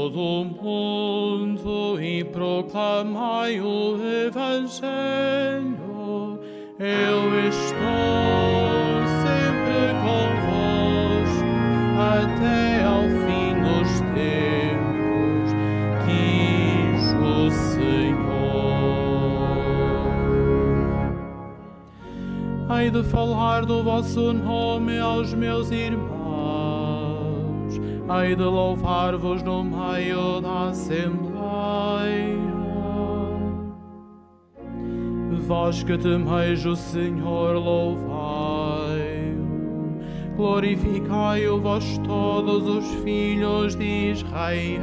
todo o mundo e proclamai o Evangelho. Eu estou sempre convosco até ao fim dos tempos, diz o Senhor. Hei de falar do vosso nome aos meus irmãos, hei de louvar-vos no meio da Assembleia. Vós que temeis o Senhor, louvai-o, glorificai-o vós todos os filhos de Israel.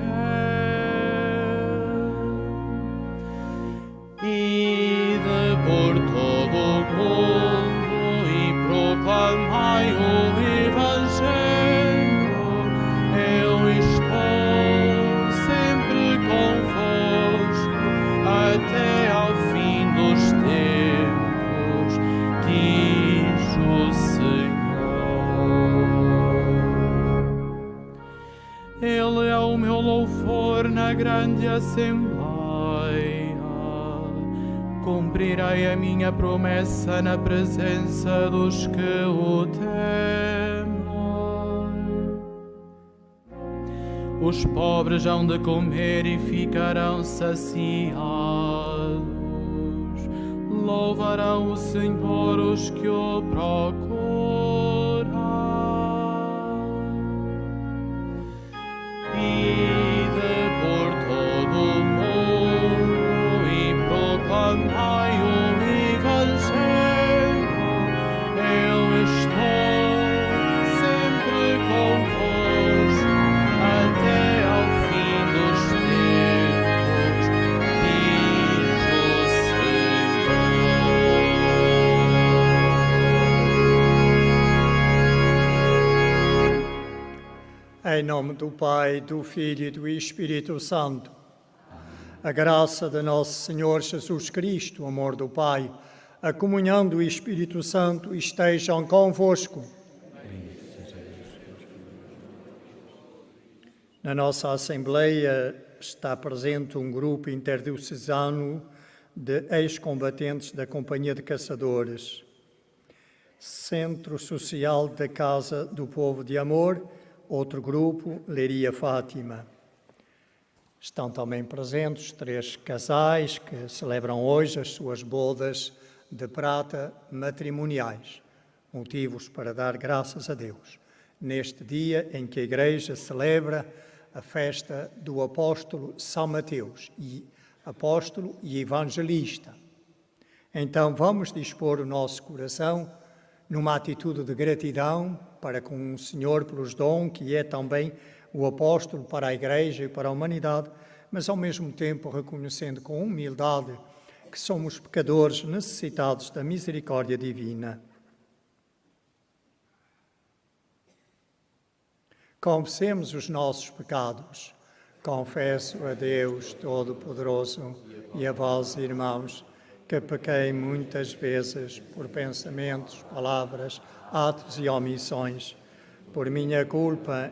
Ide por todo o mundo e proclamai o Evangelho. Eu estou sempre convosco até ao fim dos tempos, diz o Senhor. Ele é o meu louvor na grande Assembleia. Cumprirei a minha promessa na presença dos que o temem. Os pobres hão de comer e ficarão saciados. Louvarão o Senhor os que o procuram. Ide por todo o mundo e proclamai o Evangelho. Eu estou sempre convosco até ao fim dos tempos, diz o Senhor. Em nome do Pai, do Filho e do Espírito Santo. A graça de nosso Senhor Jesus Cristo, o amor do Pai, a comunhão do Espírito Santo estejam convosco. Na nossa Assembleia está presente um grupo interdiocesano de ex-combatentes da Companhia de Caçadores, Centro Social da Casa do Povo de Amor, outro grupo, Leiria Fátima. Estão também presentes 3 casais que celebram hoje as suas bodas de prata matrimoniais, motivos para dar graças a Deus, neste dia em que a Igreja celebra a festa do apóstolo São Mateus, apóstolo e evangelista. Então vamos dispor o nosso coração numa atitude de gratidão para com o Senhor pelos dons que é também o apóstolo para a Igreja e para a humanidade, mas ao mesmo tempo reconhecendo com humildade que somos pecadores necessitados da misericórdia divina. Confessemos os nossos pecados. Confesso a Deus Todo-Poderoso e a vós, irmãos, que pequei muitas vezes por pensamentos, palavras, atos e omissões. Por minha culpa,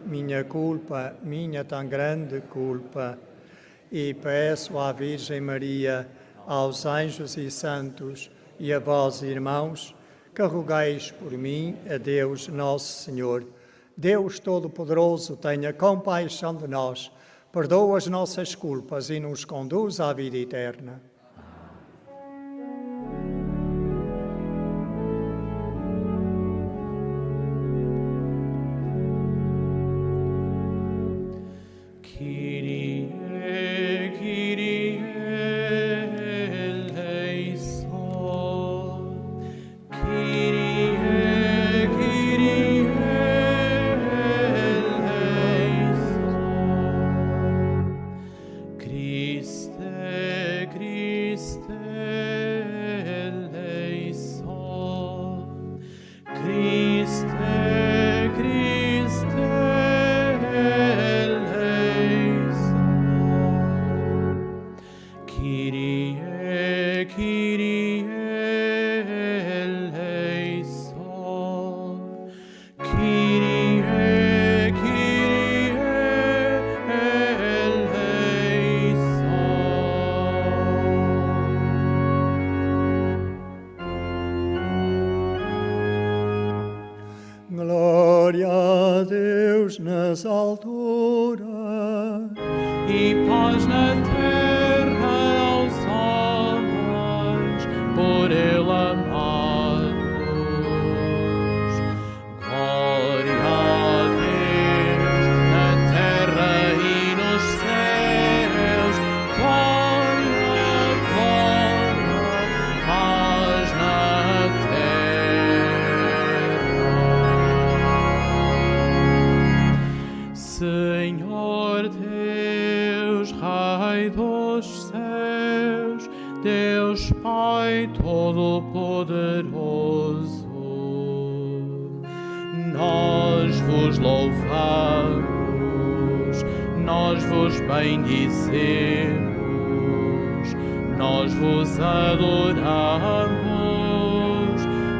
minha tão grande culpa. E peço à Virgem Maria, aos anjos e santos e a vós, irmãos, que rogueis por mim a Deus Nosso Senhor. Deus Todo-Poderoso, tenha compaixão de nós, perdoa as nossas culpas e nos conduz à vida eterna. Christe, Christe. Glória a Deus nas alturas. E paz na terra aos homens, por Ele amados. Glória a Deus na terra e nos céus. Glória, glória, paz na terra. Senhor Deus, Rei dos céus, Deus Pai Todo-Poderoso, nós vos louvamos, nós vos bendizemos, nós vos adoramos,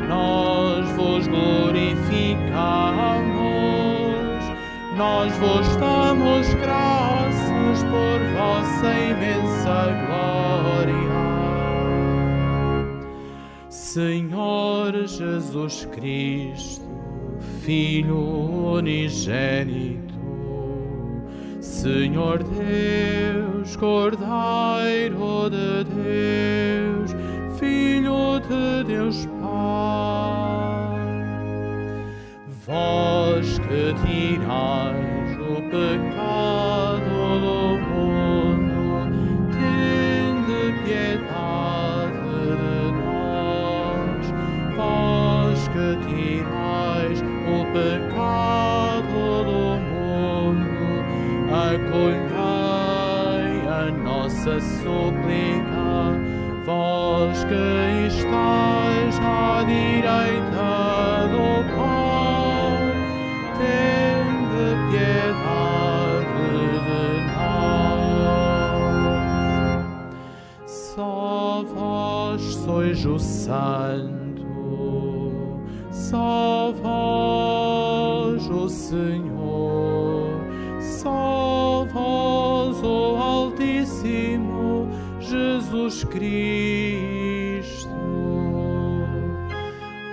nós vos glorificamos, nós vos damos graças por vossa imensa glória. Senhor Jesus Cristo, Filho unigênito, Senhor Deus, Cordeiro de Deus, Filho de Deus Pai, vós que tirais o pecado do mundo, tende piedade de nós. Vós que tirais o pecado do mundo, acolhei a nossa súplica. Vós que estáis à direita do Pai, tende piedade de nós. Só vós sois o Santo, só vós o Senhor, só vós o Altíssimo Jesus Cristo,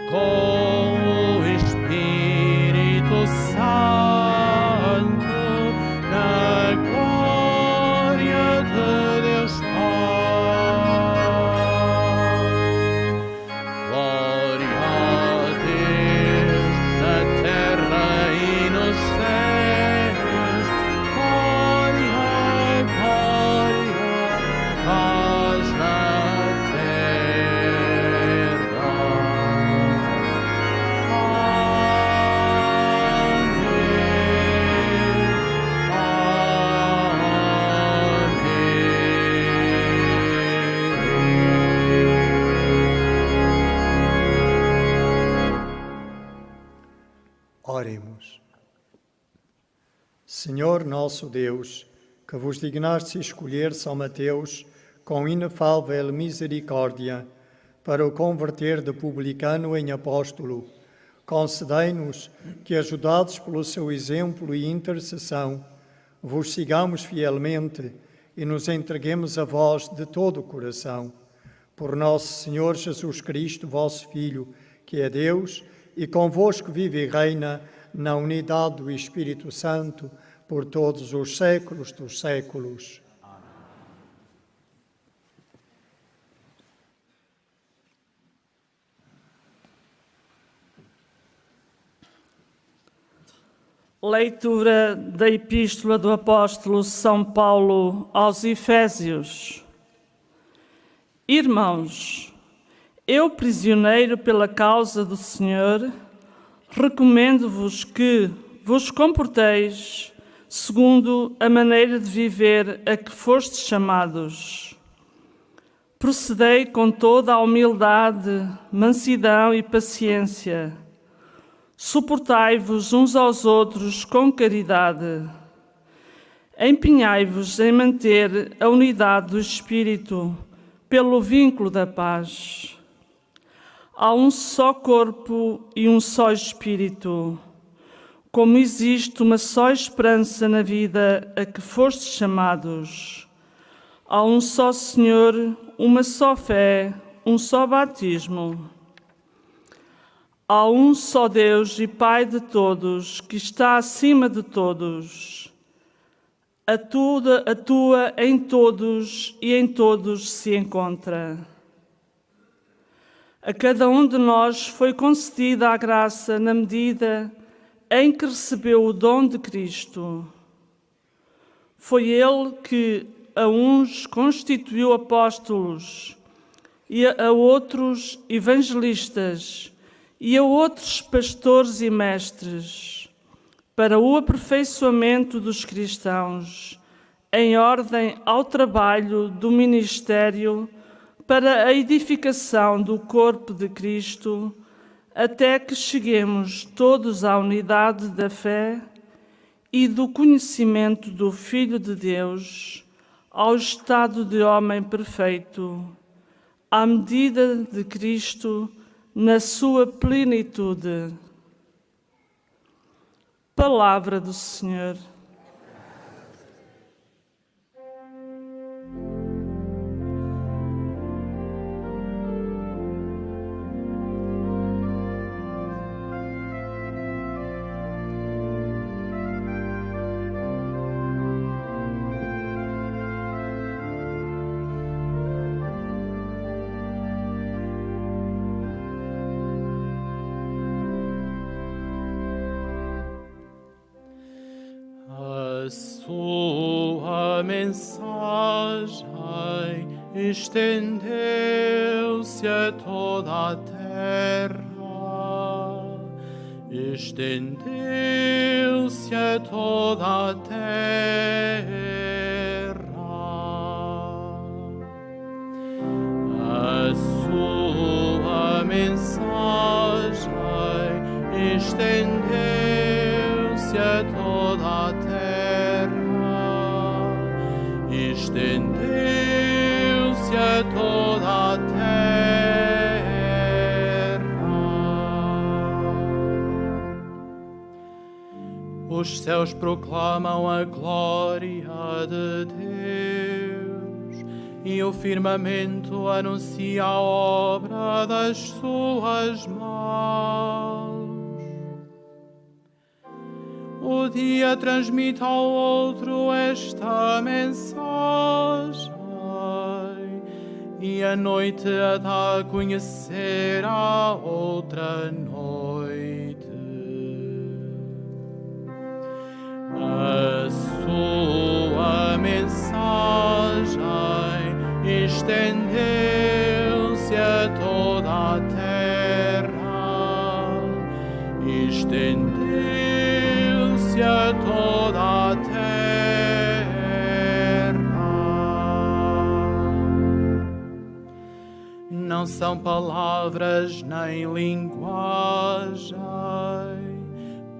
com o Espírito Santo, na glória de Deus Pai. Glória a Deus na terra e nos céus. Glória, glória, paz na terra. Oremos. Senhor nosso Deus, que vos dignaste escolher São Mateus com inefável misericórdia para o converter de publicano em apóstolo, concedei-nos que, ajudados pelo seu exemplo e intercessão, vos sigamos fielmente e nos entreguemos a vós de todo o coração. Por nosso Senhor Jesus Cristo, vosso Filho, que é Deus, e convosco vive e reina na unidade do Espírito Santo, por todos os séculos dos séculos. Leitura da Epístola do Apóstolo São Paulo aos Efésios. Irmãos, eu, prisioneiro pela causa do Senhor, recomendo-vos que vos comporteis segundo a maneira de viver a que fostes chamados. Procedei com toda a humildade, mansidão e paciência. Suportai-vos uns aos outros com caridade. Empenhai-vos em manter a unidade do Espírito pelo vínculo da paz. Há um só corpo e um só Espírito. Como existe uma só esperança na vida a que fostes chamados. Há um só Senhor, uma só fé, um só batismo. Há um só Deus e Pai de todos, que está acima de todos. Atua em todos e em todos se encontra. A cada um de nós foi concedida a graça na medida em que recebeu o dom de Cristo. Foi Ele que a uns constituiu apóstolos, e a outros evangelistas, e a outros pastores e mestres, para o aperfeiçoamento dos cristãos, em ordem ao trabalho do ministério, para a edificação do corpo de Cristo, até que cheguemos todos à unidade da fé e do conhecimento do Filho de Deus, ao estado de homem perfeito, à medida de Cristo, na sua plenitude. Palavra do Senhor. A sua mensagem estendeu-se a toda a terra, estendeu-se a toda a terra. A sua mensagem estendeu-se a toda a terra, estendeu-se a toda a terra. Os céus proclamam a glória de Deus, e o firmamento anuncia a obra das suas mãos. O dia transmite ao outro esta mensagem, e a noite a dá a conhecer a outra noite. A sua mensagem estendeu-se a toda a terra, estendeu-se a toda a terra. Não são palavras nem linguagem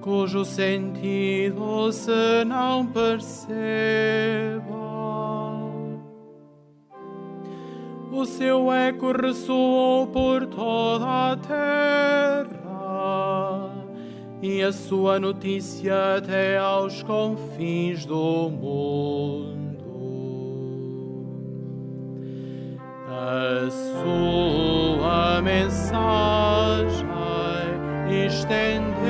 cujo sentido se não perceba. O seu eco ressoou por toda a terra, e a sua notícia até aos confins do mundo. A sua mensagem estendeu-se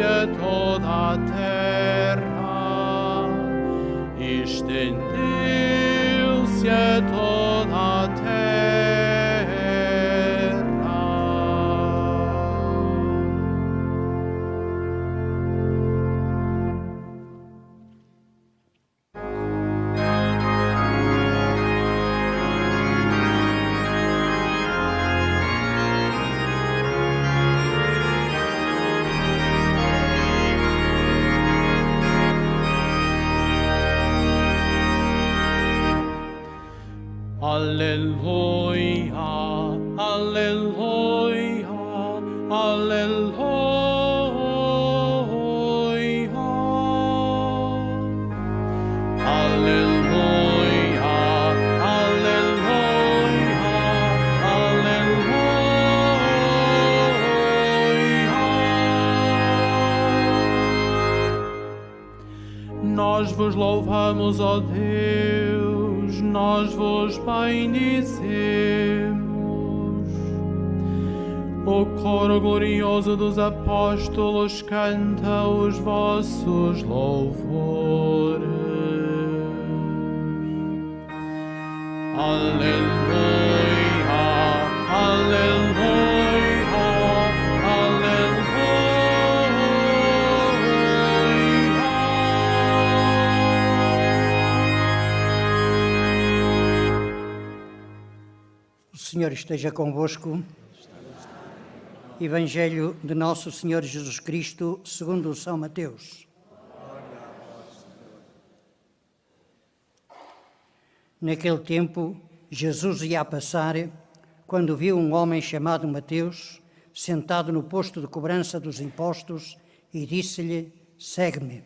a toda a terra, estendeu-se a toda a terra. Aleluia, aleluia, aleluia. Aleluia, aleluia, aleluia. Nós vos louvamos, ó Deus, nós vos bendizemos. O coro glorioso dos apóstolos canta os vossos louvores. Aleluia, aleluia, aleluia. O Senhor esteja convosco. Evangelho de Nosso Senhor Jesus Cristo, segundo São Mateus. Naquele tempo, Jesus ia a passar, quando viu um homem chamado Mateus, sentado no posto de cobrança dos impostos, e disse-lhe: segue-me.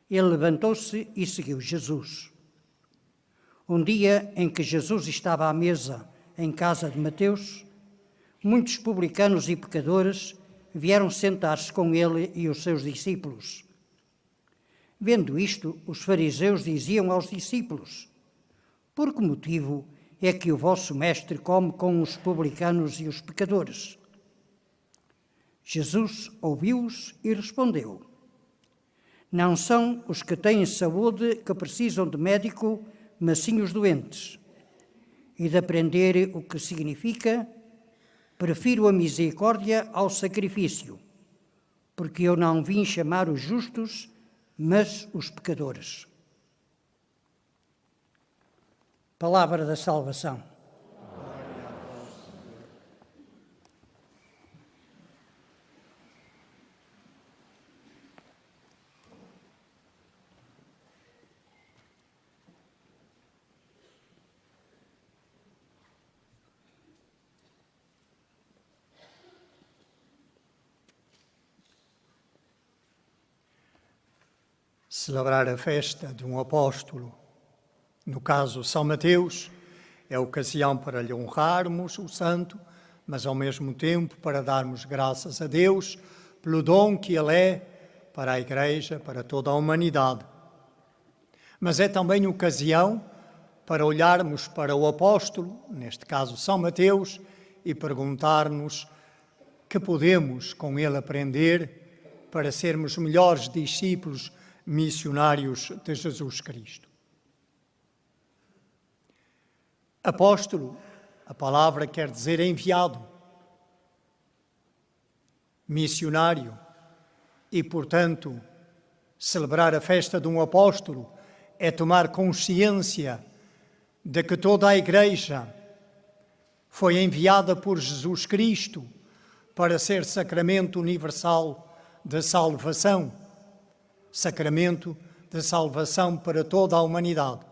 Ele levantou-se e seguiu Jesus. Um dia em que Jesus estava à mesa em casa de Mateus, muitos publicanos e pecadores vieram sentar-se com ele e os seus discípulos. Vendo isto, os fariseus diziam aos discípulos: por que motivo é que o vosso mestre come com os publicanos e os pecadores? Jesus ouviu-os e respondeu: não são os que têm saúde que precisam de médico, mas sim os doentes. E de aprender o que significa, prefiro a misericórdia ao sacrifício, porque eu não vim chamar os justos, mas os pecadores. Palavra da salvação. Celebrar a festa de um apóstolo, no caso São Mateus, é a ocasião para lhe honrarmos o santo, mas ao mesmo tempo para darmos graças a Deus pelo dom que ele é para a Igreja, para toda a humanidade. Mas é também ocasião para olharmos para o apóstolo, neste caso São Mateus, e perguntar-nos que podemos com ele aprender para sermos melhores discípulos missionários de Jesus Cristo. Apóstolo, a palavra quer dizer enviado, missionário, e, portanto, celebrar a festa de um apóstolo é tomar consciência de que toda a Igreja foi enviada por Jesus Cristo para ser sacramento universal de salvação, sacramento de salvação para toda a humanidade.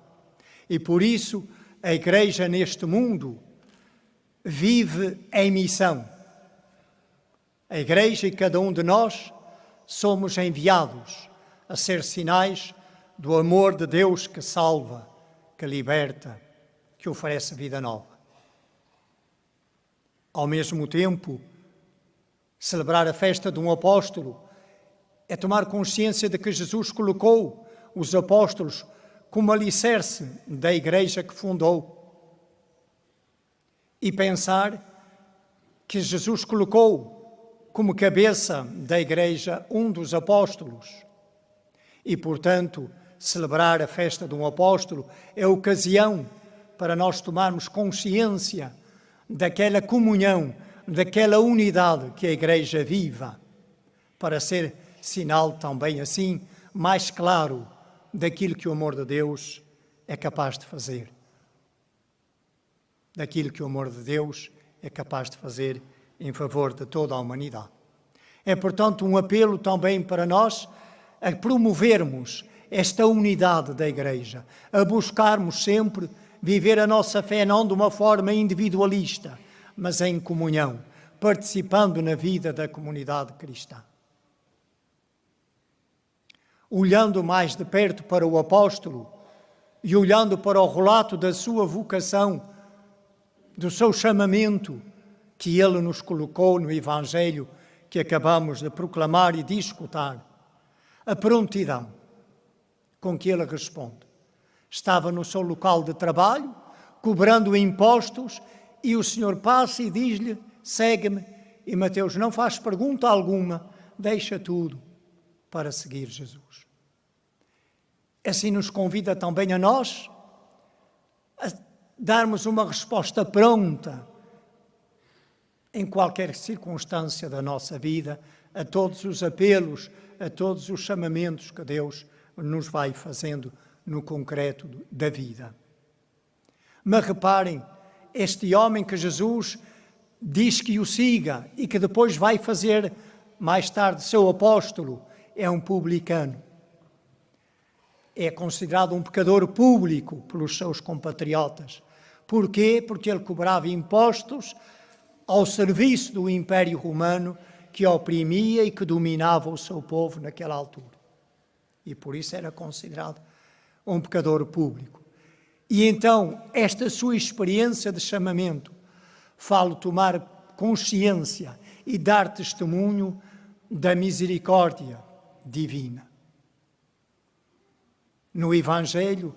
E por isso a Igreja neste mundo vive em missão. A Igreja e cada um de nós somos enviados a ser sinais do amor de Deus que salva, que liberta, que oferece vida nova. Ao mesmo tempo, celebrar a festa de um apóstolo é tomar consciência de que Jesus colocou os apóstolos como alicerce da Igreja que fundou. E pensar que Jesus colocou como cabeça da Igreja um dos apóstolos. E, portanto, celebrar a festa de um apóstolo é ocasião para nós tomarmos consciência daquela comunhão, daquela unidade que a Igreja viva, para ser sinal também assim mais claro daquilo que o amor de Deus é capaz de fazer. Daquilo que o amor de Deus é capaz de fazer em favor de toda a humanidade. É, portanto, um apelo também para nós a promovermos esta unidade da Igreja, a buscarmos sempre viver a nossa fé não de uma forma individualista, mas em comunhão, participando na vida da comunidade cristã. Olhando mais de perto para o apóstolo e olhando para o relato da sua vocação, do seu chamamento que ele nos colocou no Evangelho que acabamos de proclamar e de escutar, a prontidão com que ele responde. Estava no seu local de trabalho, cobrando impostos, e o Senhor passa e diz-lhe: segue-me. E Mateus não faz pergunta alguma, deixa tudo para seguir Jesus. Assim nos convida também a nós a darmos uma resposta pronta em qualquer circunstância da nossa vida, a todos os apelos, a todos os chamamentos que Deus nos vai fazendo no concreto da vida. Mas reparem, este homem que Jesus diz que o siga e que depois vai fazer mais tarde seu apóstolo, é um publicano. É considerado um pecador público pelos seus compatriotas. Porquê? Porque ele cobrava impostos ao serviço do Império Romano que oprimia e que dominava o seu povo naquela altura. E por isso era considerado um pecador público. E então, esta sua experiência de chamamento fala tomar consciência e dar testemunho da misericórdia divina. No Evangelho,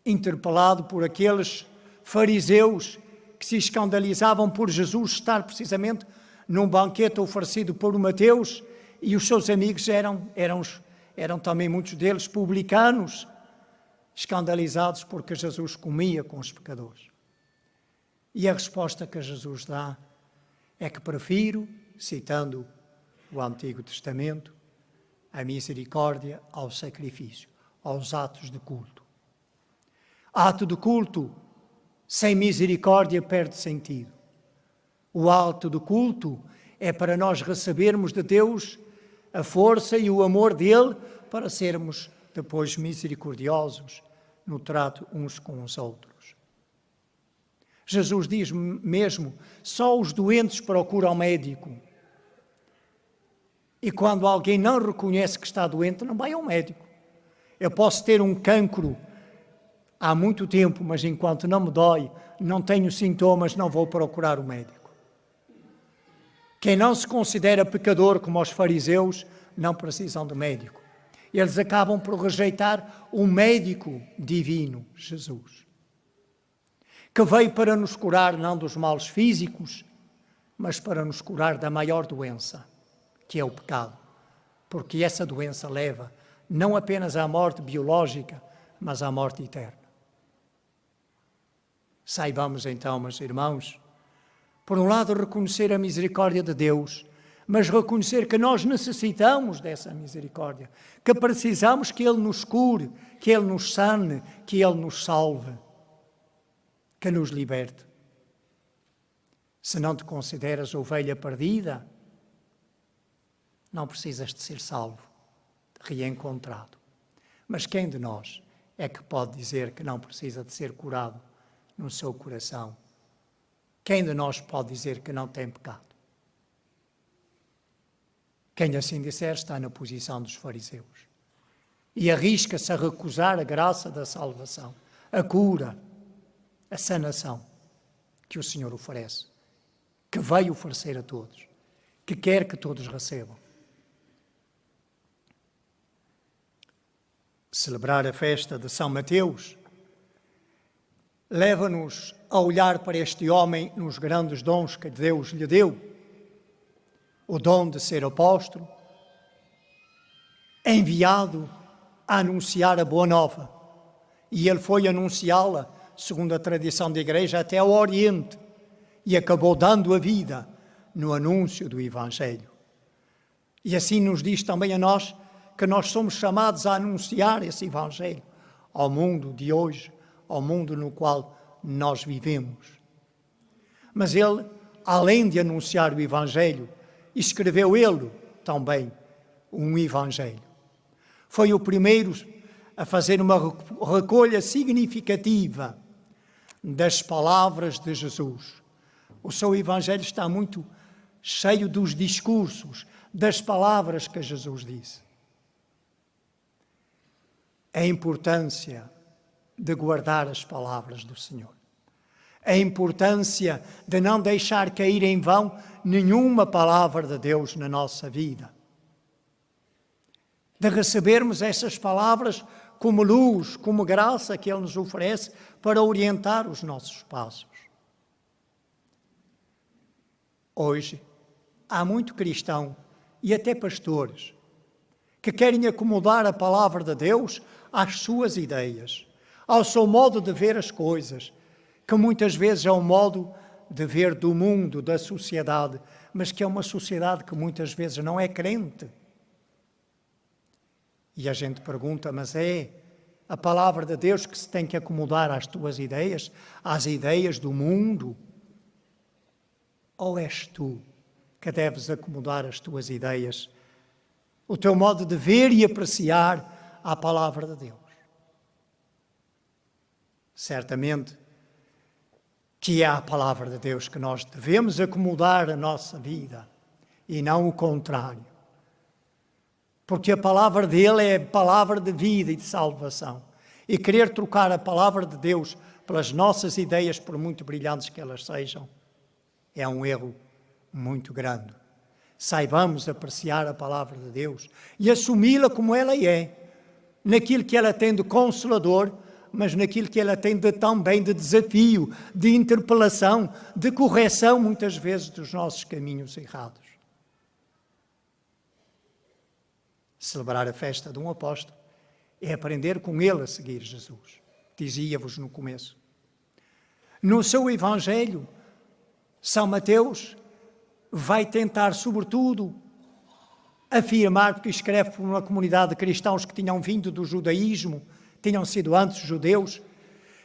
interpelado por aqueles fariseus que se escandalizavam por Jesus estar precisamente num banquete oferecido por Mateus, e os seus amigos eram também muitos deles publicanos, escandalizados porque Jesus comia com os pecadores. E a resposta que Jesus dá é que prefiro, citando o Antigo Testamento, a misericórdia ao sacrifício, aos atos de culto. Ato de culto sem misericórdia perde sentido. O ato de culto é para nós recebermos de Deus a força e o amor dele para sermos depois misericordiosos no trato uns com os outros. Jesus diz mesmo, só os doentes procuram médico. E quando alguém não reconhece que está doente, não vai ao médico. Eu posso ter um cancro há muito tempo, mas enquanto não me dói, não tenho sintomas, não vou procurar o médico. Quem não se considera pecador como os fariseus, não precisam de médico. Eles acabam por rejeitar o médico divino, Jesus, que veio para nos curar não dos males físicos, mas para nos curar da maior doença, que é o pecado. Porque essa doença leva não apenas à morte biológica, mas à morte eterna. Saibamos então, meus irmãos, por um lado reconhecer a misericórdia de Deus, mas reconhecer que nós necessitamos dessa misericórdia, que precisamos que Ele nos cure, que Ele nos sane, que Ele nos salve, que nos liberte. Se não te consideras ovelha perdida, não precisas de ser salvo, reencontrado. Mas quem de nós é que pode dizer que não precisa de ser curado no seu coração? Quem de nós pode dizer que não tem pecado? Quem assim disser está na posição dos fariseus e arrisca-se a recusar a graça da salvação, a cura, a sanação que o Senhor oferece, que veio oferecer a todos, que quer que todos recebam. Celebrar a festa de São Mateus leva-nos a olhar para este homem nos grandes dons que Deus lhe deu. O dom de ser apóstolo, enviado a anunciar a boa nova. E ele foi anunciá-la, segundo a tradição da Igreja, até ao Oriente, e acabou dando a vida no anúncio do Evangelho. E assim nos diz também a nós que nós somos chamados a anunciar esse Evangelho ao mundo de hoje, ao mundo no qual nós vivemos. Mas ele, além de anunciar o Evangelho, escreveu ele também um Evangelho. Foi o primeiro a fazer uma recolha significativa das palavras de Jesus. O seu Evangelho está muito cheio dos discursos, das palavras que Jesus disse. A importância de guardar as palavras do Senhor. A importância de não deixar cair em vão nenhuma palavra de Deus na nossa vida. De recebermos essas palavras como luz, como graça que Ele nos oferece para orientar os nossos passos. Hoje, há muito cristão e até pastores que querem acomodar a palavra de Deus às suas ideias, ao seu modo de ver as coisas, que muitas vezes é um modo de ver do mundo, da sociedade, mas que é uma sociedade que muitas vezes não é crente. E a gente pergunta, mas é a palavra de Deus que se tem que acomodar às tuas ideias, às ideias do mundo? Ou és tu que deves acomodar as tuas ideias, o teu modo de ver e apreciar a palavra de Deus? Certamente que é a palavra de Deus que nós devemos acomodar a nossa vida e não o contrário. Porque a palavra dele é palavra de vida e de salvação. E querer trocar a palavra de Deus pelas nossas ideias, por muito brilhantes que elas sejam, é um erro muito grande. Saibamos apreciar a palavra de Deus e assumi-la como ela é, naquilo que ela tem de consolador, mas naquilo que ela tem de também de desafio, de interpelação, de correção, muitas vezes, dos nossos caminhos errados. Celebrar a festa de um apóstolo é aprender com ele a seguir Jesus. Dizia-vos no começo. No seu Evangelho, São Mateus vai tentar, sobretudo, afirmar, porque escreve por uma comunidade de cristãos que tinham vindo do judaísmo, tinham sido antes judeus,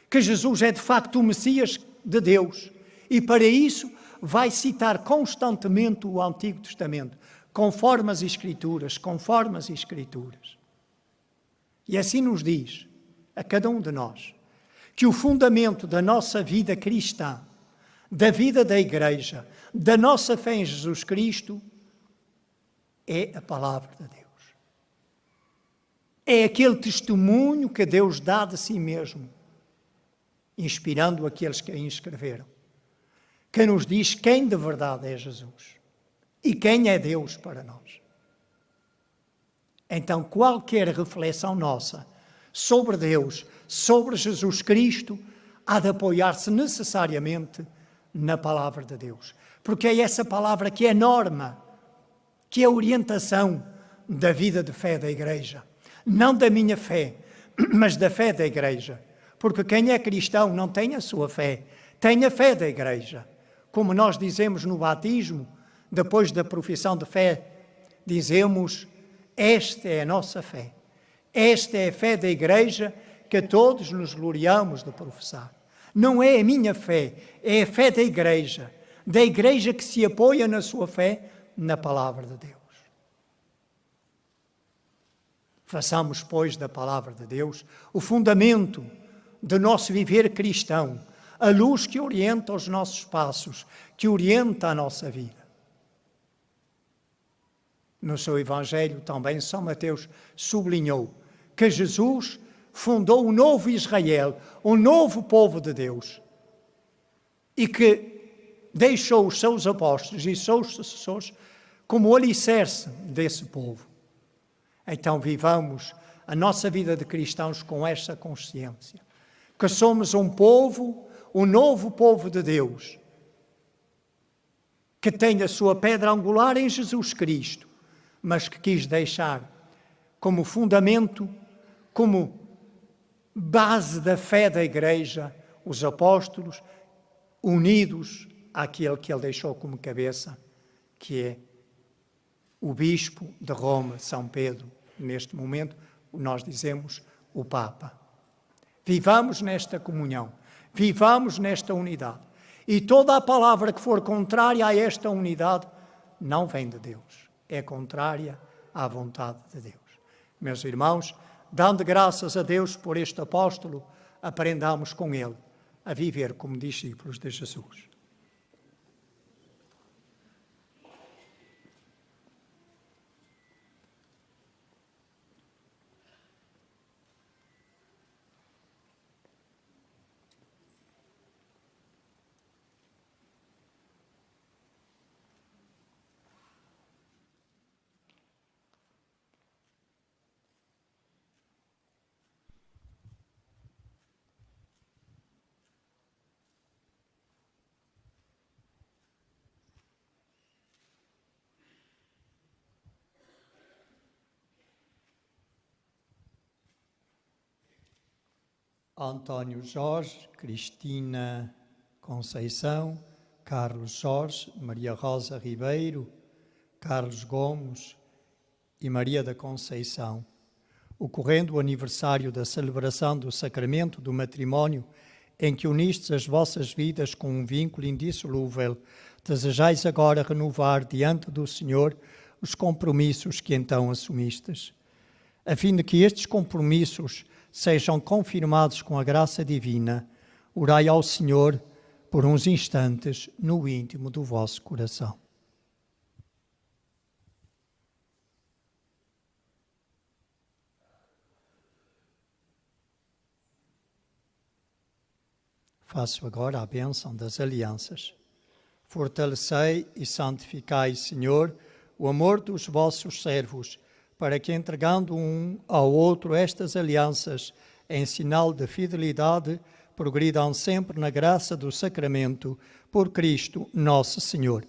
que Jesus é de facto o Messias de Deus. E para isso vai citar constantemente o Antigo Testamento, conforme as Escrituras, conforme as Escrituras. E assim nos diz, a cada um de nós, que o fundamento da nossa vida cristã, da vida da Igreja, da nossa fé em Jesus Cristo, é a palavra de Deus. É aquele testemunho que Deus dá de si mesmo, inspirando aqueles que a escreveram, que nos diz quem de verdade é Jesus e quem é Deus para nós. Então, qualquer reflexão nossa sobre Deus, sobre Jesus Cristo, há de apoiar-se necessariamente na palavra de Deus. Porque é essa palavra que é norma, que é orientação da vida de fé da Igreja. Não da minha fé, mas da fé da Igreja. Porque quem é cristão não tem a sua fé, tem a fé da Igreja. Como nós dizemos no batismo, depois da profissão de fé, dizemos, esta é a nossa fé. Esta é a fé da Igreja que todos nos gloriamos de professar. Não é a minha fé, é a fé da Igreja que se apoia na sua fé na palavra de Deus. Façamos, pois, da palavra de Deus o fundamento do nosso viver cristão, a luz que orienta os nossos passos, que orienta a nossa vida. No seu Evangelho também São Mateus sublinhou que Jesus fundou um novo Israel, um novo povo de Deus, e que deixou os seus apóstolos e os seus sucessores como alicerce desse povo. Então vivamos a nossa vida de cristãos com esta consciência, que somos um povo, um novo povo de Deus, que tem a sua pedra angular em Jesus Cristo, mas que quis deixar como fundamento, como base da fé da Igreja, os apóstolos, unidos àquele que ele deixou como cabeça, que é o Bispo de Roma, São Pedro. Neste momento, nós dizemos o Papa. Vivamos nesta comunhão, vivamos nesta unidade. E toda a palavra que for contrária a esta unidade não vem de Deus, é contrária à vontade de Deus. Meus irmãos, dando graças a Deus por este apóstolo, aprendamos com ele a viver como discípulos de Jesus. António Jorge, Cristina Conceição, Carlos Jorge, Maria Rosa Ribeiro, Carlos Gomes e Maria da Conceição, ocorrendo o aniversário da celebração do sacramento do matrimónio, em que unistes as vossas vidas com um vínculo indissolúvel, desejais agora renovar diante do Senhor os compromissos que então assumistes, a fim de que estes compromissos sejam confirmados com a graça divina. Orai ao Senhor por uns instantes no íntimo do vosso coração. Faço agora a bênção das alianças. Fortalecei e santificai, Senhor, o amor dos vossos servos, para que, entregando um ao outro estas alianças, em sinal de fidelidade, progridam sempre na graça do sacramento, por Cristo nosso Senhor.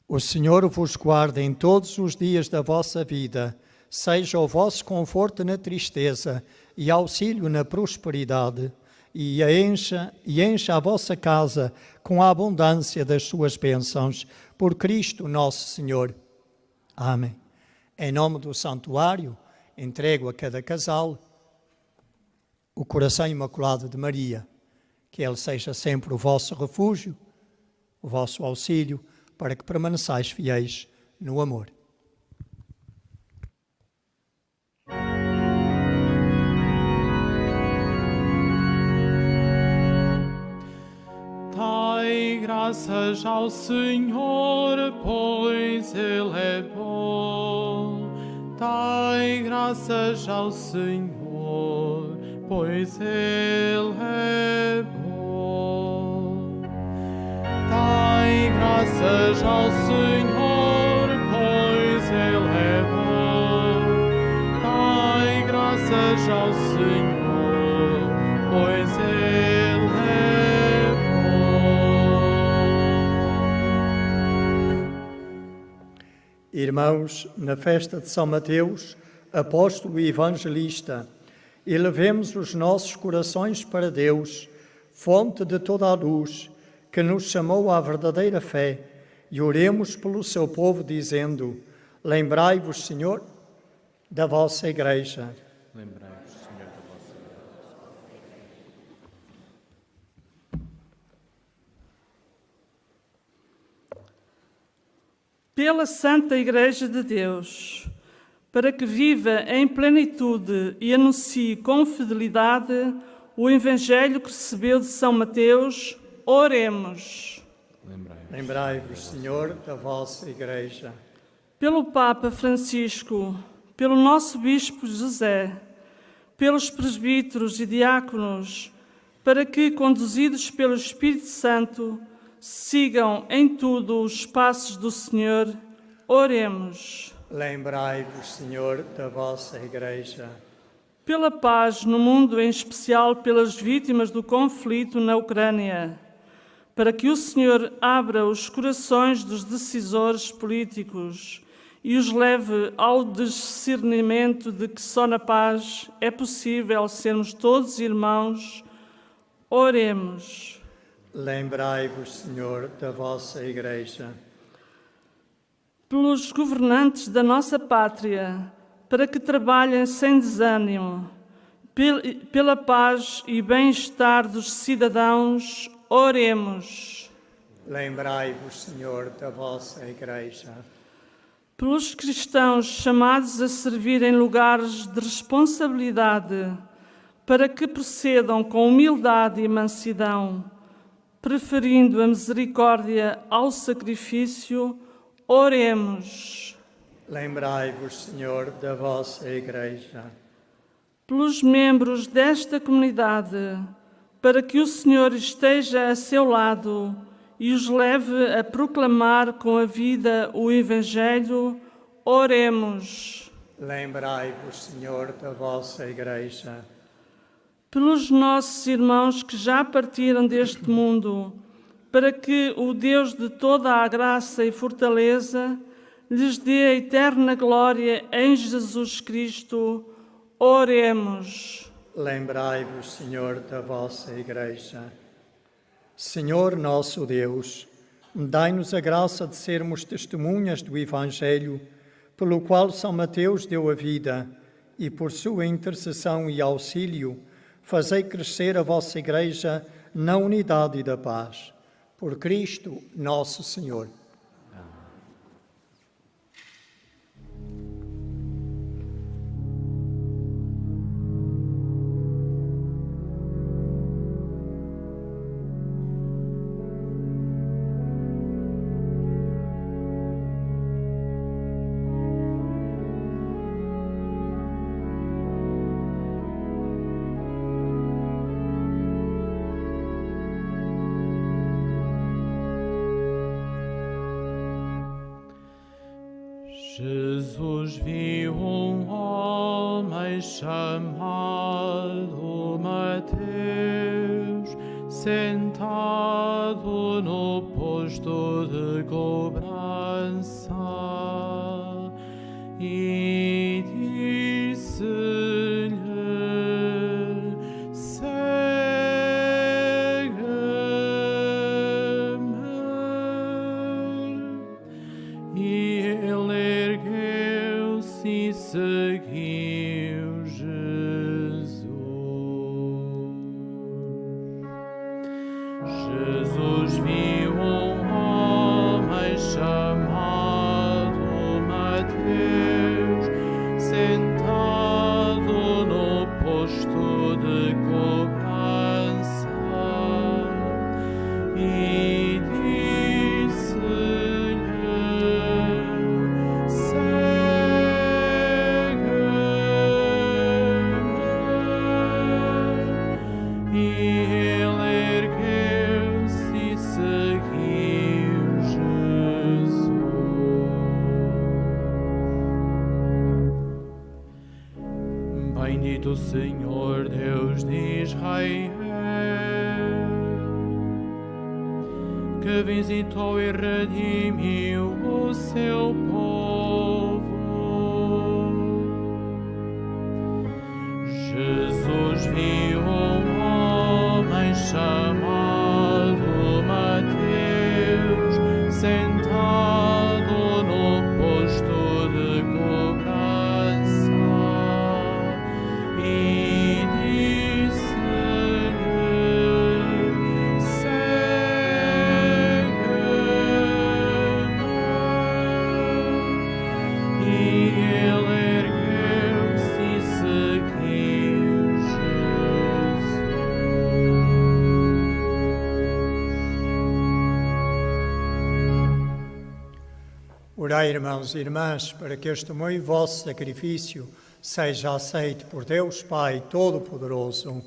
O Senhor vos guarde em todos os dias da vossa vida, seja o vosso conforto na tristeza e auxílio na prosperidade, e encha a vossa casa com a abundância das suas bênçãos, por Cristo nosso Senhor. Amém. Em nome do santuário, entrego a cada casal o coração imaculado de Maria, que ele seja sempre o vosso refúgio, o vosso auxílio, para que permaneçais fiéis no amor. Dai graças ao Senhor, pois Ele é bom. Dai graças ao Senhor, pois Ele é bom. Dai graças ao Senhor, pois Ele é bom. Dai graças ao Senhor, pois Ele é bom. Irmãos, na festa de São Mateus, apóstolo e evangelista, elevemos os nossos corações para Deus, fonte de toda a luz, que nos chamou à verdadeira fé, e oremos pelo seu povo, dizendo: lembrai-vos, Senhor, da vossa Igreja. Lembrai-vos, Senhor, da vossa Pela Santa Igreja de Deus, para que viva em plenitude e anuncie com fidelidade o Evangelho que recebeu de São Mateus, oremos. Lembrai-vos, Senhor, da vossa Igreja. Pelo Papa Francisco, pelo nosso Bispo José, pelos presbíteros e diáconos, para que, conduzidos pelo Espírito Santo, sigam em tudo os passos do Senhor, oremos. Lembrai-vos, Senhor, da vossa Igreja. Pela paz no mundo, em especial pelas vítimas do conflito na Ucrânia, para que o Senhor abra os corações dos decisores políticos e os leve ao discernimento de que só na paz é possível sermos todos irmãos, oremos. Lembrai-vos, Senhor, da vossa Igreja. Pelos governantes da nossa pátria, para que trabalhem sem desânimo, pela paz e bem-estar dos cidadãos, oremos. Lembrai-vos, Senhor, da vossa Igreja. Pelos cristãos chamados a servir em lugares de responsabilidade, para que procedam com humildade e mansidão, preferindo a misericórdia ao sacrifício, oremos. Lembrai-vos, Senhor, da vossa Igreja. Pelos membros desta comunidade, para que o Senhor esteja a seu lado e os leve a proclamar com a vida o Evangelho, oremos. Lembrai-vos, Senhor, da vossa Igreja. pelos nossos irmãos que já partiram deste mundo, para que o Deus de toda a graça e fortaleza lhes dê a eterna glória em Jesus Cristo. Oremos. Lembrai-vos, Senhor, da vossa Igreja. Senhor nosso Deus, dai-nos a graça de sermos testemunhas do Evangelho, pelo qual São Mateus deu a vida, e por sua intercessão e auxílio, fazei crescer a vossa Igreja na unidade da paz. Por Cristo nosso Senhor. Jesus viu um homem chamado Mateus, sentado no posto de cobrança, e disse-lhe: segue-me. E ele ergueu-se e seguiu Jesus. Jesus viu um homem chamado Mateus, sentado no posto de cobrança, e disse-lhe: segue-me. E ele ergueu-se e seguiu Jesus. Bendito o Senhor Deus de Israel, que visitou e redimiu o seu povo. Jesus viu um homem chamado Mateus, sentado no posto de cobrança, e disse-lhe: segue-me. E ele ergueu-se e seguiu Jesus. Orai, irmãos e irmãs, para que este meu e vosso sacrifício seja aceito por Deus Pai Todo-Poderoso.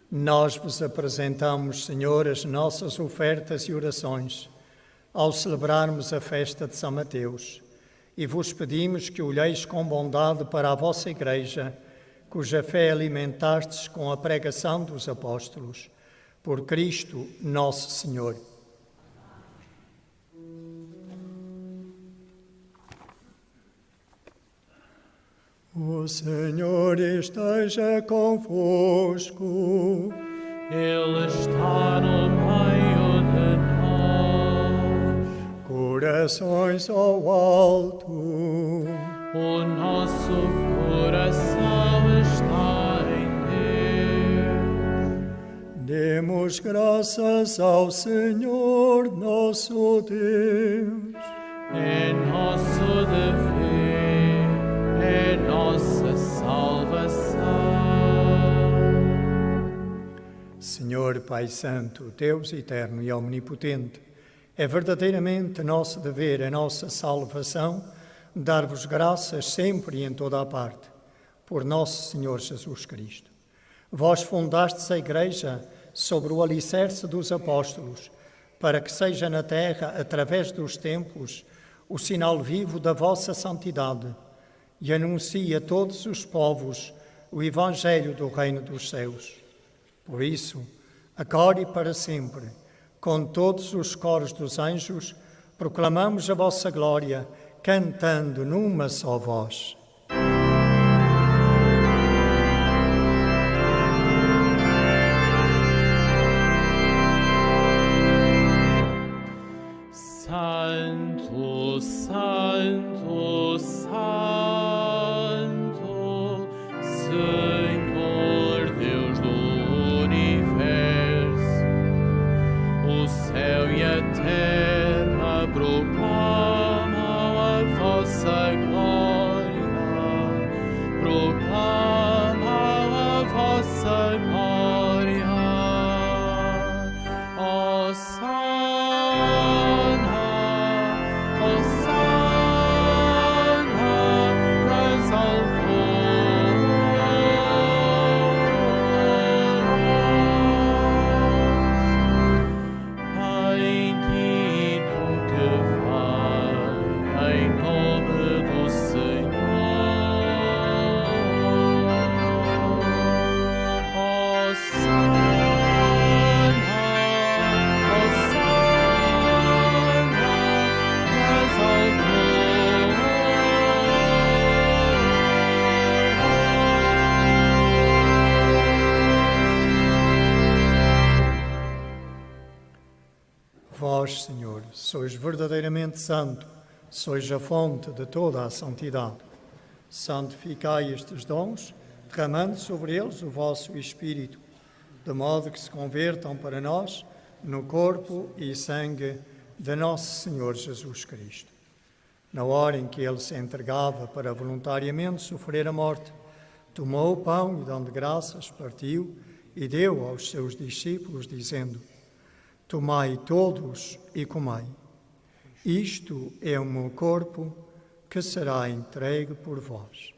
Nós vos apresentamos, Senhor, as nossas ofertas e orações, ao celebrarmos a festa de São Mateus, e vos pedimos que olheis com bondade para a vossa Igreja, cuja fé alimentastes com a pregação dos apóstolos. Por Cristo nosso Senhor. O Senhor esteja convosco. Ele está no meio de nós. Corações ao alto. O nosso coração está em Deus. Demos graças ao Senhor nosso Deus. É nosso dever, é nossa salvação. Senhor Pai Santo, Deus eterno e omnipotente, é verdadeiramente nosso dever, é nossa salvação, dar-vos graças sempre e em toda a parte, por nosso Senhor Jesus Cristo. Vós fundastes a Igreja sobre o alicerce dos apóstolos, para que seja na terra, através dos tempos, o sinal vivo da vossa santidade e anuncie a todos os povos o Evangelho do Reino dos Céus. Por isso, agora e para sempre, com todos os coros dos anjos, proclamamos a vossa glória, cantando numa só voz. Santo, Santo, Santo, Senhor Deus do universo, o céu e a terra proclamam a vossa glória, proclamam a vossa glória. Ó Vós, Senhor, sois verdadeiramente santo, sois a fonte de toda a santidade. Santificai estes dons, derramando sobre eles o vosso Espírito, de modo que se convertam para nós no corpo e sangue de nosso Senhor Jesus Cristo. Na hora em que ele se entregava para voluntariamente sofrer a morte, tomou o pão e, dando graças, partiu e deu aos seus discípulos, dizendo: Tomai todos e comei. Isto é o meu corpo, que será entregue por vós.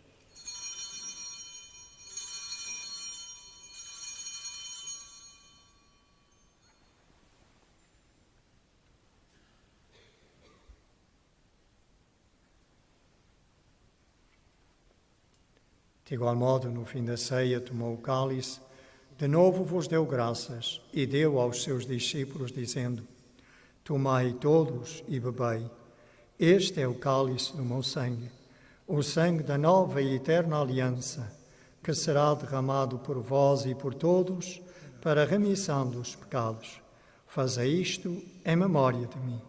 De igual modo, no fim da ceia, tomou o cálice, de novo vos deu graças e deu aos seus discípulos, dizendo: Tomai todos e bebei. Este é o cálice do meu sangue, o sangue da nova e eterna aliança, que será derramado por vós e por todos para a remissão dos pecados. Fazei isto em memória de mim.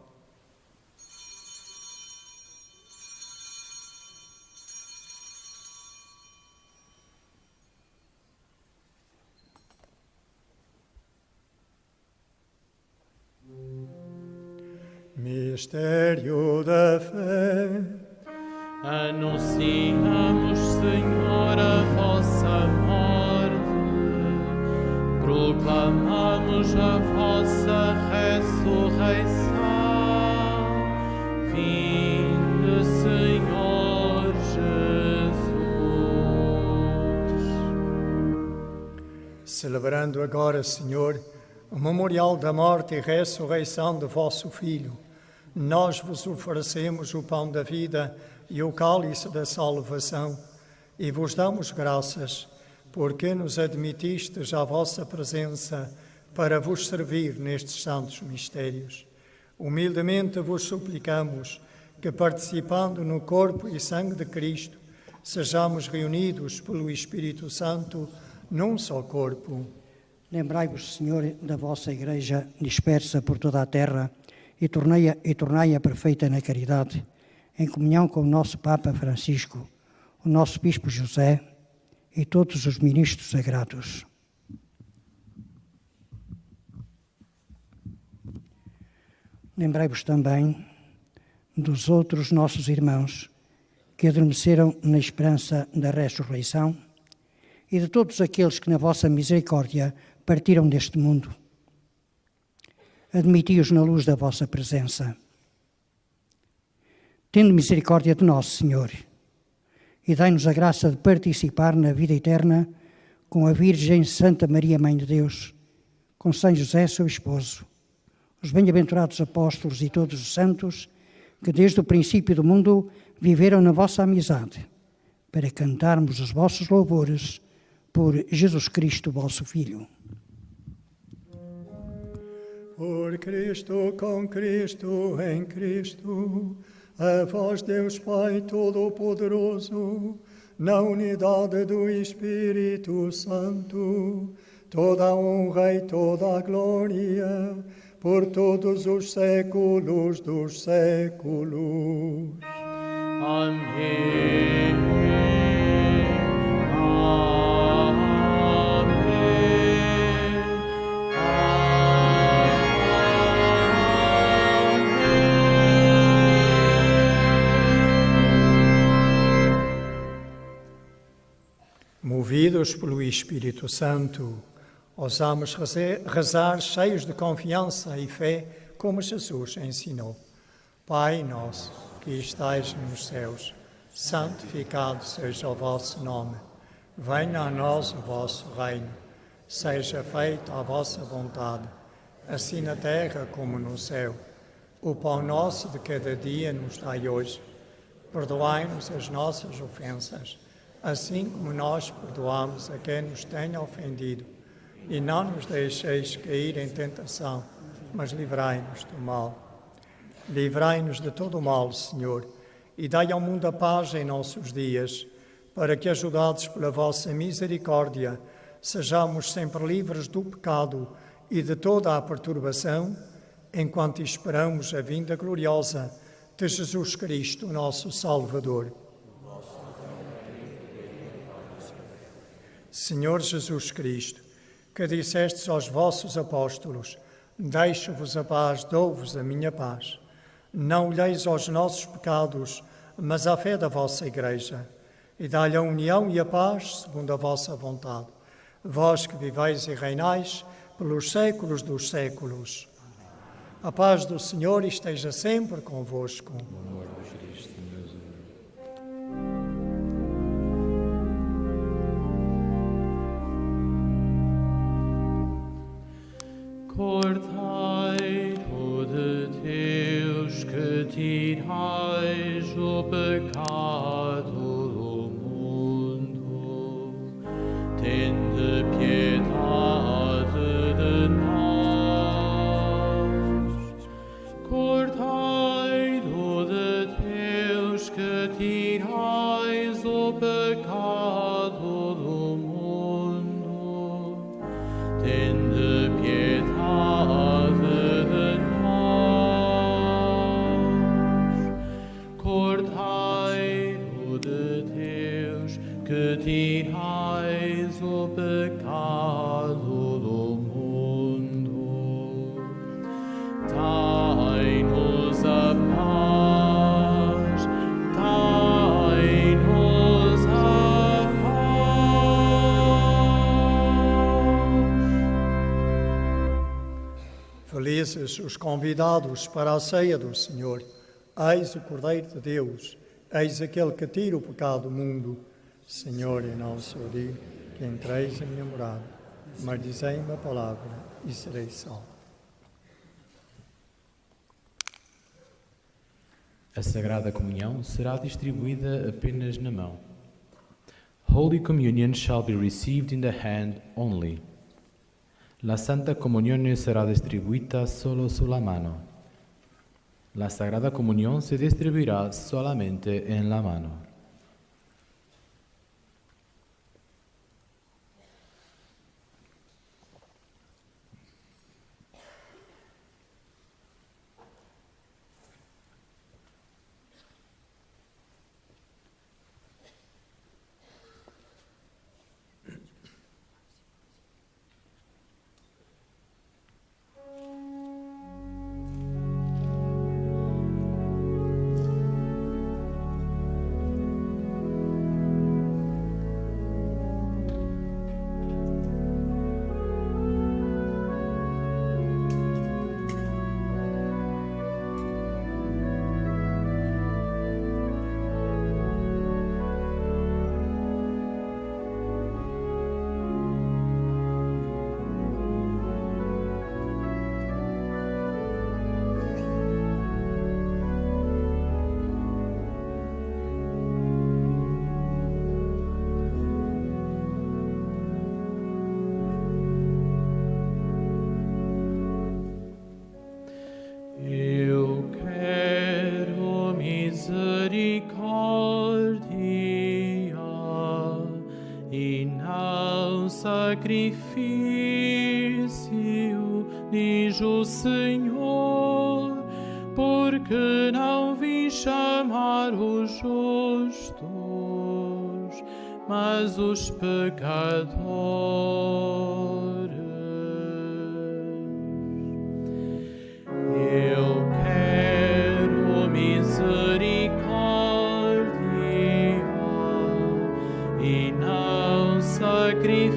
Mistério da fé. Anunciamos, Senhor, a vossa morte, proclamamos a vossa ressurreição. Vinde, Senhor Jesus. Celebrando agora, Senhor, o memorial da morte e ressurreição de vosso Filho, nós vos oferecemos o pão da vida e o cálice da salvação e vos damos graças porque nos admitistes à vossa presença para vos servir nestes santos mistérios. Humildemente vos suplicamos que, participando no corpo e sangue de Cristo, sejamos reunidos pelo Espírito Santo num só corpo. Lembrai-vos, Senhor, da vossa Igreja dispersa por toda a terra e tornai-a perfeita na caridade, em comunhão com o nosso Papa Francisco, o nosso Bispo José e todos os ministros sagrados. Lembrai-vos também dos outros nossos irmãos que adormeceram na esperança da ressurreição e de todos aqueles que na vossa misericórdia partiram deste mundo. Admiti-os na luz da vossa presença. Tende misericórdia de nós, Senhor, e dai-nos a graça de participar na vida eterna com a Virgem Santa Maria, Mãe de Deus, com São José, seu esposo, os bem-aventurados apóstolos e todos os santos que desde o princípio do mundo viveram na vossa amizade, para cantarmos os vossos louvores por Jesus Cristo, vosso Filho. Por Cristo, com Cristo, em Cristo, a vós, Deus Pai Todo-Poderoso, na unidade do Espírito Santo, toda a honra e toda a glória, por todos os séculos dos séculos. Amém. Movidos pelo Espírito Santo, ousamos rezar cheios de confiança e fé, como Jesus ensinou. Pai nosso, que estais nos céus, santificado seja o vosso nome. Venha a nós o vosso reino. Seja feita a vossa vontade, assim na terra como no céu. O pão nosso de cada dia nos dai hoje. Perdoai-nos as nossas ofensas, assim como nós perdoamos a quem nos tenha ofendido. E não nos deixeis cair em tentação, mas livrai-nos do mal. Livrai-nos de todo o mal, Senhor, e dai ao mundo a paz em nossos dias, para que, ajudados pela vossa misericórdia, sejamos sempre livres do pecado e de toda a perturbação, enquanto esperamos a vinda gloriosa de Jesus Cristo, nosso Salvador. Senhor Jesus Cristo, que dissestes aos vossos apóstolos: deixo-vos a paz, dou-vos a minha paz. Não olheis aos nossos pecados, mas à fé da vossa Igreja, e dai-lhe a união e a paz segundo a vossa vontade. Vós que viveis e reinais pelos séculos dos séculos. A paz do Senhor esteja sempre convosco. Cordeiro de Deus, que tirais o pecado do mundo, tende piedade de nós. Cordeiro de Deus, que tirais o pecado do mundo, tende piedade de nós. Cordeiro de Deus, que tirais o pecado do mundo, dai-nos a paz, dai-nos a paz. Felizes os convidados para a ceia do Senhor. Eis o Cordeiro de Deus, eis aquele que tira o pecado do mundo. Senhor, eu não sou digno que entreis em minha morada, mas dizei-me a palavra e serei salvo. A Sagrada Comunhão será distribuída apenas na mão. Holy Communion shall be received in the hand only. La Santa Comunione será distribuita solo sulla mano. La Sagrada Comunión se distribuirá solamente en la mano. sacrifício, diz o Senhor, porque não vim chamar os justos, mas os pecadores. Eu quero misericórdia e não sacrifício,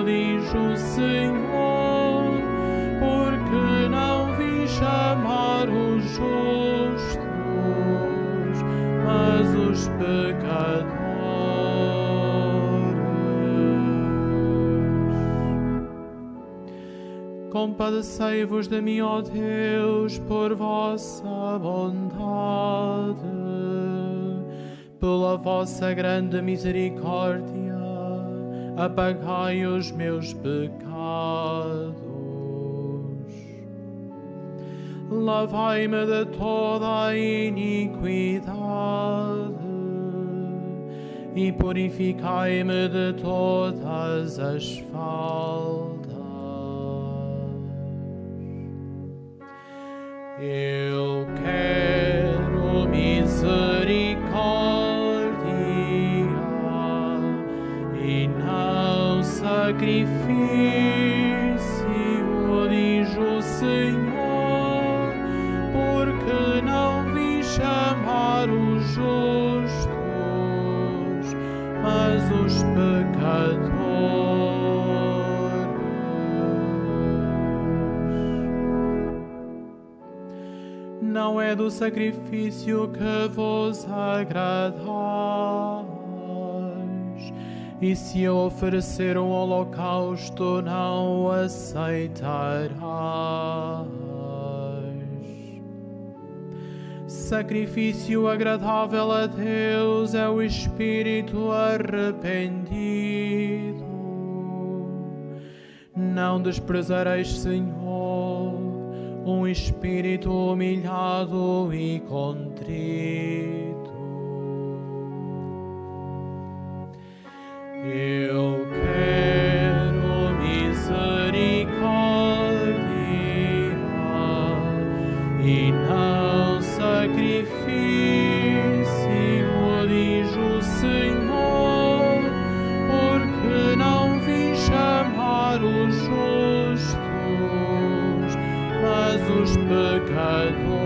diz o Senhor, porque não vim chamar os justos, mas os pecadores. Compadecei-vos de mim, ó Deus, por vossa bondade, pela vossa grande misericórdia, apagai os meus pecados. Lavai-me de toda a iniquidade e purificai-me de todas as faltas. Eu quero misericórdia e não sacrifício, diz o Senhor, porque não vim chamar os justos, mas os pecadores. Não é do sacrifício que vos agradais, e se eu oferecer um holocausto não o aceitarás. Sacrifício agradável a Deus é o espírito arrependido. Não desprezareis, Senhor, um espírito humilhado e contrito. Eu quero misericórdia e não sacrifício, diz o Senhor, porque não vim chamar os justos, mas os pecadores.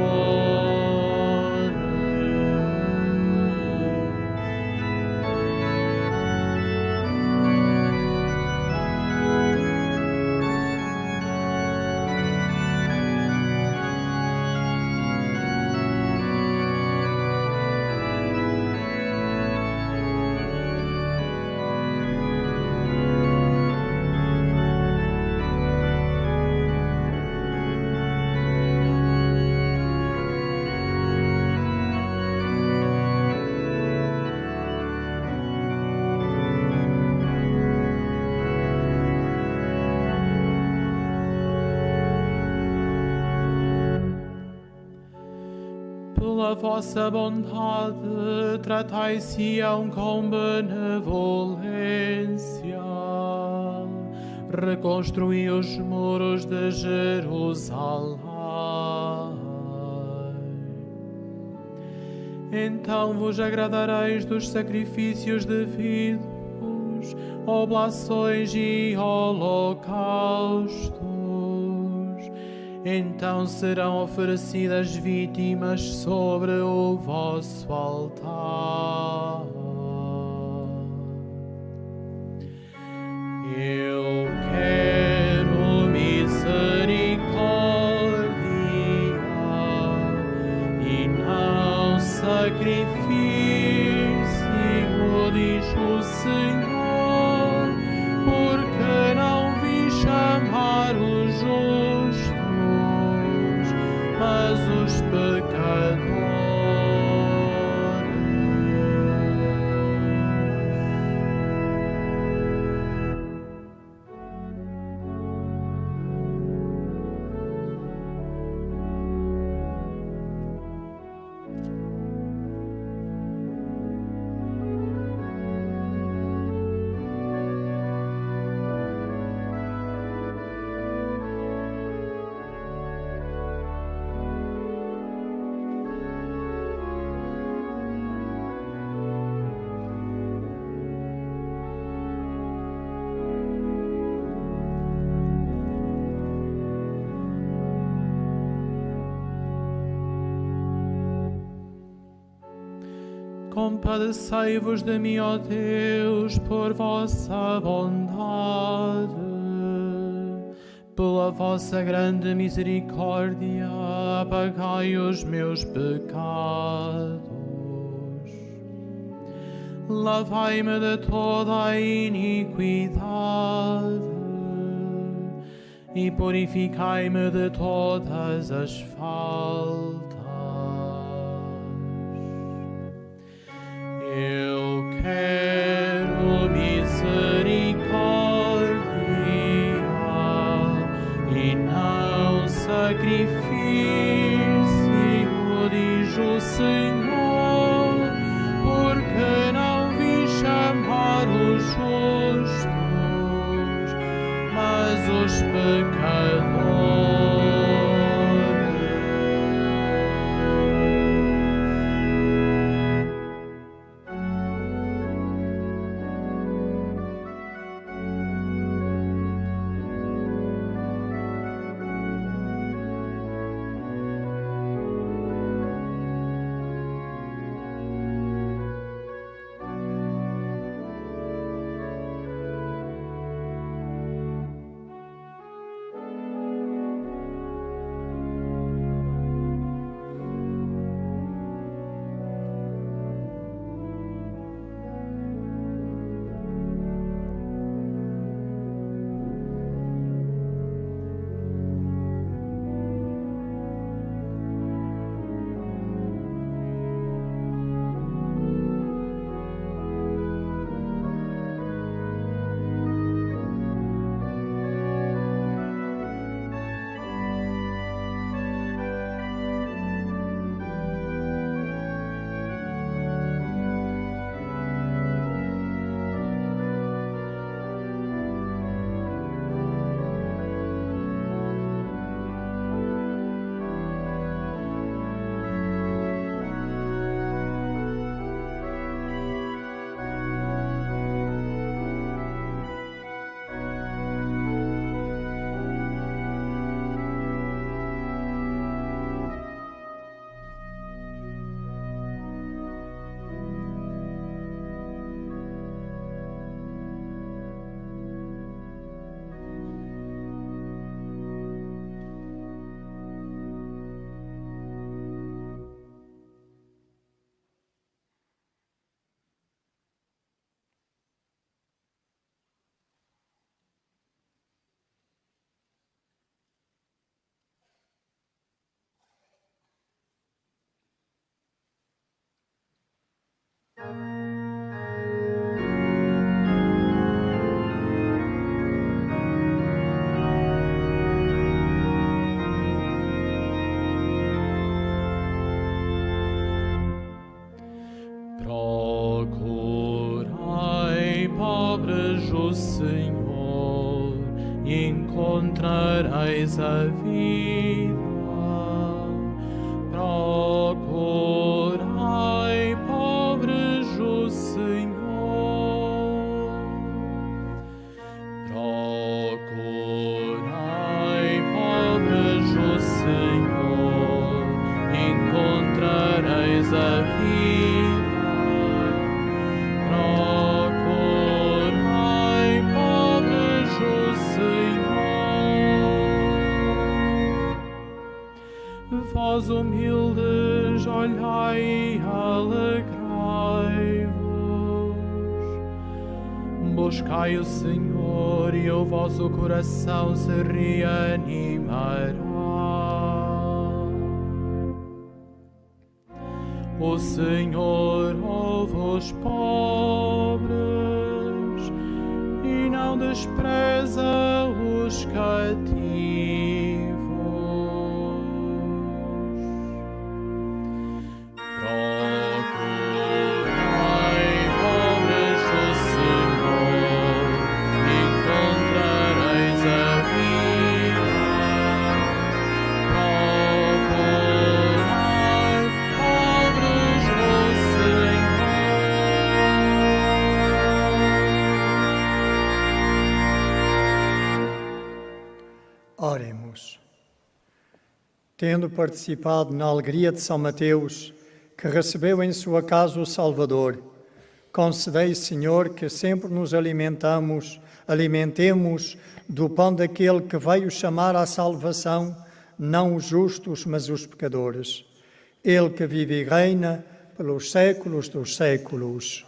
Pela vossa bondade, tratai Sião com benevolência, reconstruí os muros de Jerusalém. Então vos agradareis dos sacrifícios devidos, oblações e holocaustos. Então serão oferecidas vítimas sobre o vosso altar. Eu quero misericórdia e não sacrifício, diz o Senhor, porque não vim chamar os justos, mas os pecadores. Compadecei-vos de mim, ó Deus, por vossa bondade. Pela vossa grande misericórdia, apagai os meus pecados. Lavai-me de toda a iniquidade e purificai-me de todas as faltas. Eu quero misericórdia e não sacrifício, diz o Senhor, porque não vim chamar os justos, mas os pecadores. Procurai, pobres, o Senhor, e encontrareis a vida. Procurai, pobres, o Senhor. Procurai, pobres, o Senhor, e encontrareis a vida. Procurai, pobres, o Senhor. Vós humildes, olhai e alegrai-vos. Buscai o Senhor e o vosso coração se reanimará. O Senhor ouve os pobres e não despreza os cativos. Procurai, pobres, o Senhor, encontrareis a vida. Procurai, pobres, o Senhor. Oremos. Tendo participado na alegria de São Mateus que recebeu em sua casa o Salvador, concedei, Senhor, que sempre nos alimentemos do pão daquele que veio chamar à salvação não os justos, mas os pecadores. Ele que vive e reina pelos séculos dos séculos.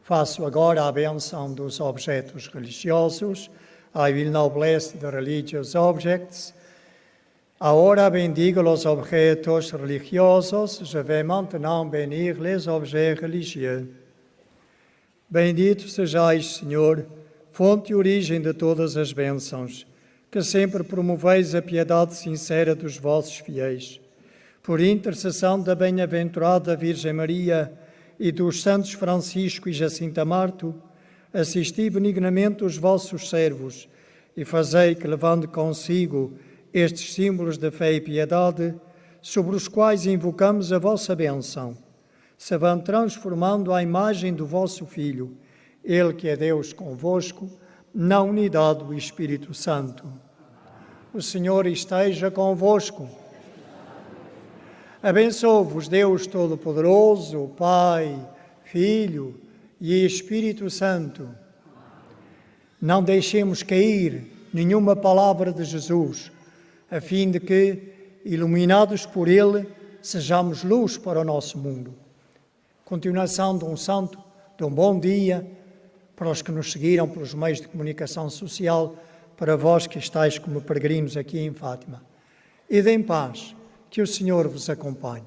Faço agora a benção dos objetos religiosos. I will now bless the religious objects. Ahora bendigo los objetos religiosos. Je vais maintenant bénir les objets religieux. Bendito sejais, Senhor, fonte e origem de todas as bênçãos, que sempre promoveis a piedade sincera dos vossos fiéis. Por intercessão da bem-aventurada Virgem Maria e dos santos Francisco e Jacinta Marto, assisti benignamente os vossos servos e fazei que, levando consigo estes símbolos de fé e piedade, sobre os quais invocamos a vossa bênção, se vão transformando à imagem do vosso Filho, Ele que é Deus convosco, na unidade do Espírito Santo. O Senhor esteja convosco. Abençoe-vos Deus Todo-Poderoso, Pai, Filho e Espírito Santo. Não deixemos cair nenhuma palavra de Jesus, a fim de que, iluminados por Ele, sejamos luz para o nosso mundo. Continuação de um santo, de um bom dia, para os que nos seguiram pelos meios de comunicação social, para vós que estáis como peregrinos aqui em Fátima. Ide em paz, que o Senhor vos acompanhe.